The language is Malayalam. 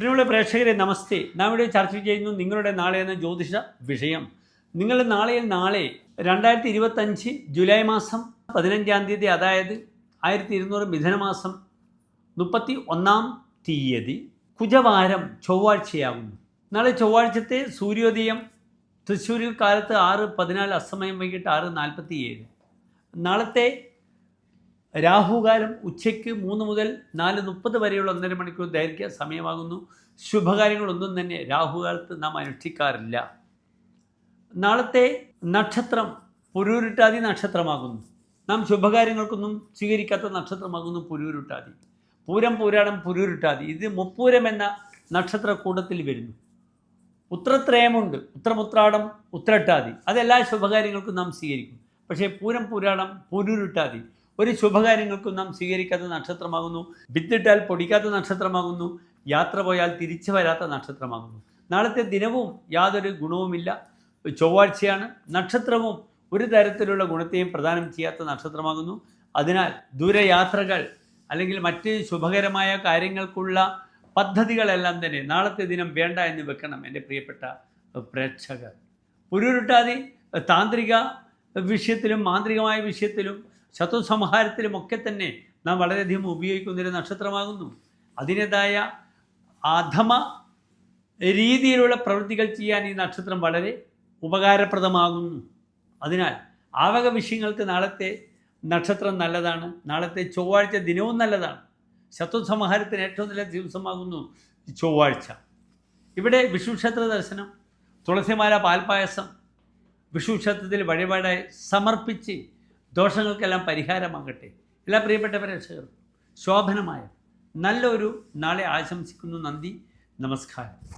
പ്രിയമുള്ള പ്രേക്ഷകരെ നമസ്തേ. നാം ഇവിടെ ചർച്ച ചെയ്യുന്നു നിങ്ങളുടെ നാളെ എന്ന ജ്യോതിഷ വിഷയം. നിങ്ങളുടെ നാളെ 2025 ജൂലൈ മാസം 15-ാം തീയതി, അതായത് 1200 മിഥുനമാസം 31-ാം തീയതി കുജവാരം ചൊവ്വാഴ്ചയാകുന്നു. നാളെ ചൊവ്വാഴ്ചത്തെ സൂര്യോദയം തൃശ്ശൂരിൽ കാലത്ത് 6:14, അസ്തമയം വൈകിട്ട് 6:47. നാളത്തെ രാഹുകാലം ഉച്ചയ്ക്ക് 3 മുതൽ 4:30 വരെയുള്ള 1.5 മണിക്കൂർ ദൈർഘ്യ സമയമാകുന്നു. ശുഭകാര്യങ്ങളൊന്നും തന്നെ രാഹുകാലത്ത് നാം അനുഷ്ഠിക്കാറില്ല. നാളത്തെ നക്ഷത്രം പുരൂരുട്ടാതി നക്ഷത്രമാകുന്നു. നാം ശുഭകാര്യങ്ങൾക്കൊന്നും സ്വീകരിക്കാത്ത നക്ഷത്രമാകുന്നു പുരൂരുട്ടാതി. പൂരം, പൂരാടം, പുരൂരുട്ടാതി ഇത് മുപ്പൂരം എന്ന നക്ഷത്രക്കൂട്ടത്തിൽ വരുന്നു. ഉത്രത്രയമുണ്ട്, ഉത്രമുത്രാടം, ഉത്രട്ടാതി, അതെല്ലാ ശുഭകാര്യങ്ങൾക്കും നാം സ്വീകരിക്കും. പക്ഷേ പൂരം, പൂരാടം, പുരൂരുട്ടാതി ഒരു ശുഭകാര്യങ്ങൾക്കും നാം സ്വീകരിക്കാത്ത നക്ഷത്രമാകുന്നു. വിത്തിട്ടാൽ പൊടിക്കാത്ത നക്ഷത്രമാകുന്നു. യാത്ര പോയാൽ തിരിച്ചു വരാത്ത നക്ഷത്രമാകുന്നു. നാളത്തെ ദിനവും യാതൊരു ഗുണവുമില്ല. ചൊവ്വാഴ്ചയാണ്. നക്ഷത്രവും ഒരു തരത്തിലുള്ള ഗുണത്തെയും പ്രദാനം ചെയ്യാത്ത നക്ഷത്രമാകുന്നു. അതിനാൽ ദൂരയാത്രകൾ അല്ലെങ്കിൽ മറ്റ് ശുഭകരമായ കാര്യങ്ങൾക്കുള്ള പദ്ധതികളെല്ലാം തന്നെ നാളത്തെ ദിനം വേണ്ട എന്ന് വെക്കണം എൻ്റെ പ്രിയപ്പെട്ട പ്രേക്ഷകർ. പുരൂരുട്ടാതി താന്ത്രിക വിഷയത്തിലും മാന്ത്രികമായ വിഷയത്തിലും ശത്രുസംഹാരത്തിലുമൊക്കെ തന്നെ നാം വളരെയധികം ഉപയോഗിക്കുന്നൊരു നക്ഷത്രമാകുന്നു. അതിൻ്റെതായ അധമ രീതിയിലുള്ള പ്രവൃത്തികൾ ചെയ്യാൻ ഈ നക്ഷത്രം വളരെ ഉപകാരപ്രദമാകുന്നു. അതിനാൽ ആവക വിഷയങ്ങൾക്ക് നാളത്തെ നക്ഷത്രം നല്ലതാണ്. നാളത്തെ ചൊവ്വാഴ്ച ദിനവും നല്ലതാണ്. ശത്രുസംഹാരത്തിന് ഏറ്റവും നല്ല ദിവസമാകുന്നു ചൊവ്വാഴ്ച. ഇവിടെ വിഷ്ണു ക്ഷേത്ര ദർശനം, തുളസിമാല, പാൽപ്പായസം വിഷ്ണു ക്ഷേത്രത്തിൽ വഴിപാടായി സമർപ്പിച്ച് ദോഷങ്ങൾക്കെല്ലാം പരിഹാരമാകട്ടെ. എല്ലാ പ്രിയപ്പെട്ട പ്രേക്ഷകർക്കും ശോഭനമായ നല്ലൊരു നാളെ ആശംസിക്കുന്നു. നന്ദി, നമസ്കാരം.